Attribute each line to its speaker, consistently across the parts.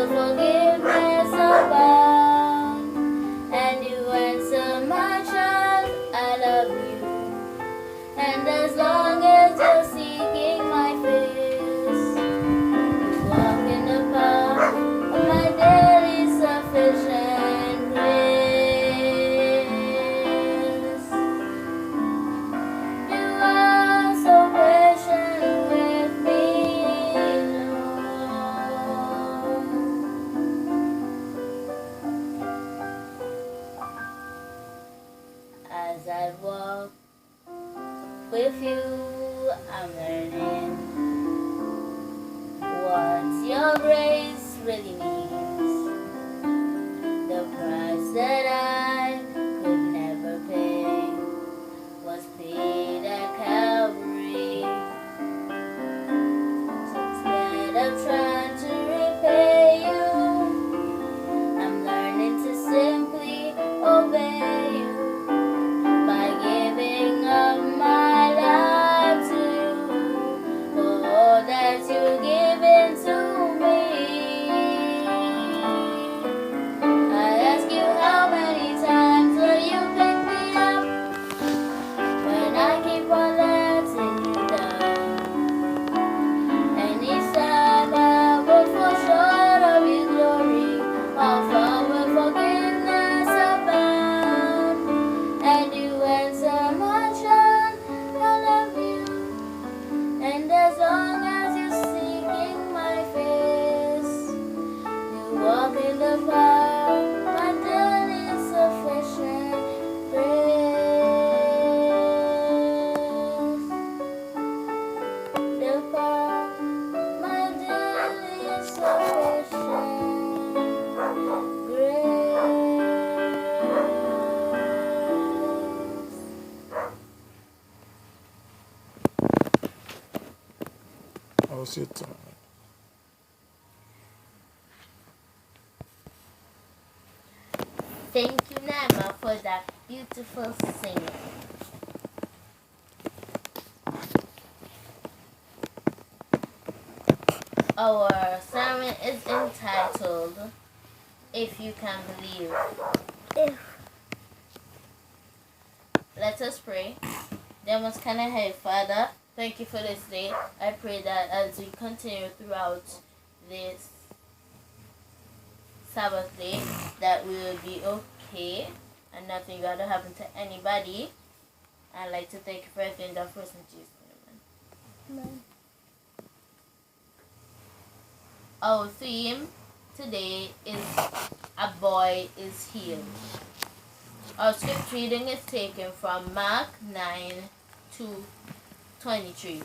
Speaker 1: will forgiveness abound. And you answer my child, I love you. And as long as you're seeking my face, you walk in the path of my daily sufficient grace. You are so patient with me, Lord. As I walk with you, I'm learning what your grace really means. The price that I could never pay was paid at Calvary. So instead of trying to repay you, I'm learning to simply obey you by giving up my life to you for all that you've given to me. I ask you how many times will you pick me up when I keep on letting you down? And each time I will fall short of your glory, how far will forgiveness abound? And you answer my child, I love you. And as long as you're seeking my face, you walk in the power, my daily sufficient grace. The power, my daily sufficient grace.
Speaker 2: I'll sit down.
Speaker 1: Thank you, Nama, for that beautiful singing. Our sermon is entitled, If You Can Believe. Let us pray. Dear most kind and Heavenly Father, thank you for this day. I pray that as we continue throughout this Sabbath day, that we will be okay and nothing got to happen to anybody. I'd like to thank you for everything that first in Jesus' name. Amen. Our theme today is A Boy is Healed. Our scripture reading is taken from Mark 9:23.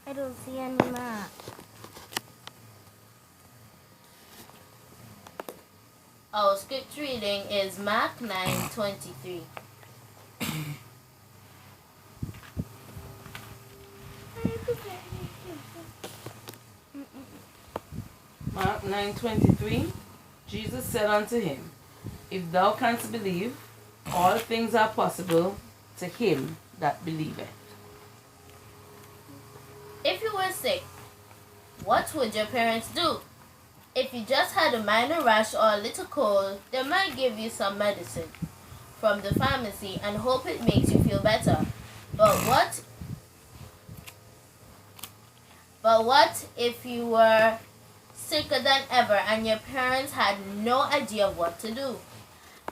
Speaker 3: I don't see any map.
Speaker 1: Our scripture reading is Mark 9:23.
Speaker 4: Mark 9:23. Jesus said unto him, If thou canst believe, all things are possible to him that believeth.
Speaker 1: If you were sick, what would your parents do? If you just had a minor rash or a little cold, they might give you some medicine from the pharmacy and hope it makes you feel better. But what if you were sicker than ever and your parents had no idea what to do?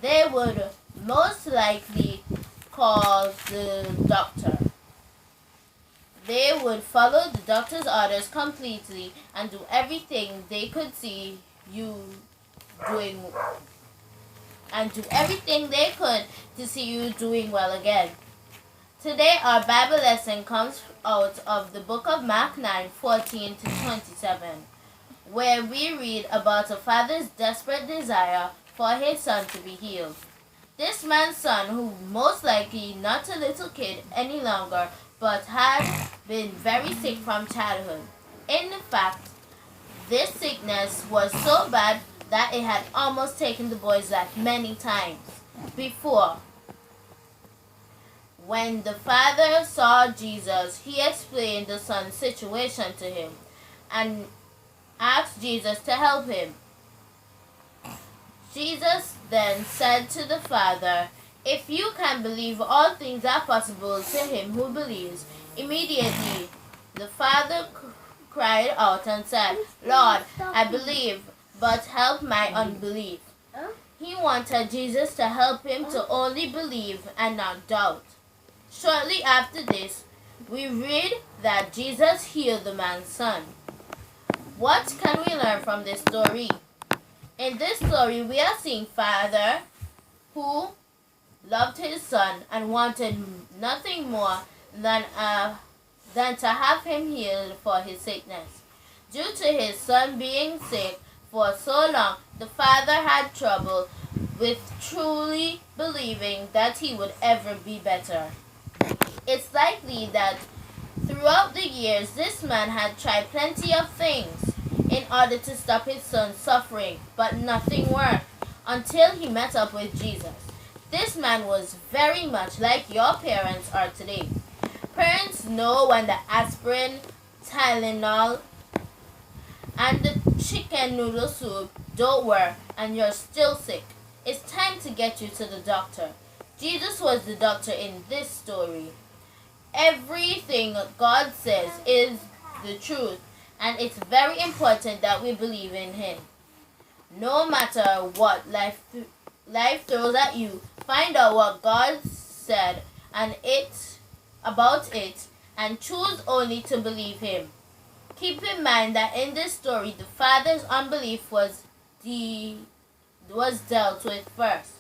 Speaker 1: They would most likely call the doctor. They would follow the doctor's orders completely and do everything they could see you doing and do everything they could to see you doing well again. Today our Bible lesson comes out of the book of Mark 9:14-27, where we read about a father's desperate desire for his son to be healed. This man's son, who most likely not a little kid any longer, but had been very sick from childhood. In fact, this sickness was so bad that it had almost taken the boy's life many times before. When the father saw Jesus, he explained the son's situation to him, and asked Jesus to help him. Jesus then said to the Father, "If you can believe, all things are possible to him who believes." Immediately, the Father cried out and said, "Lord, I believe, but help my unbelief." He wanted Jesus to help him to only believe and not doubt. Shortly after this, we read that Jesus healed the man's son. What can we learn from this story? In this story, we are seeing Father who loved his son and wanted nothing more than to have him healed for his sickness. Due to his son being sick for so long, the father had trouble with truly believing that he would ever be better. It's likely that throughout the years, this man had tried plenty of things in order to stop his son's suffering, but nothing worked until he met up with Jesus. This man was very much like your parents are today. Parents know when the aspirin, Tylenol, and the chicken noodle soup don't work and you're still sick. It's time to get you to the doctor. Jesus was the doctor in this story. Everything God says is the truth, and it's very important that we believe in him. No matter what life throws at you, find out what God said about it and choose only to believe him. Keep in mind that in this story, the father's unbelief was dealt with first,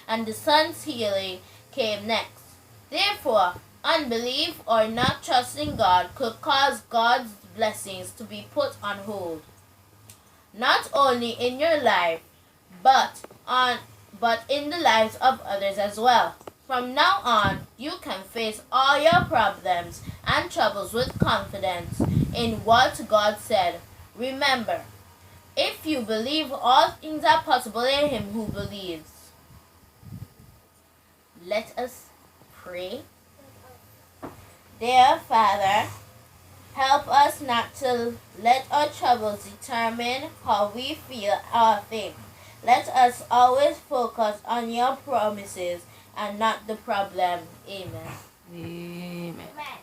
Speaker 1: and the son's healing came next. Therefore, unbelief or not trusting God could cause God's blessings to be put on hold. Not only in your life, but in the lives of others as well. From now on, you can face all your problems and troubles with confidence in what God said. Remember, if you believe, all things are possible in him who believes. Let us pray. Dear Father, help us not to let our troubles determine how we feel or think. Let us always focus on your promises and not the problem. Amen.
Speaker 4: Amen.
Speaker 1: Amen.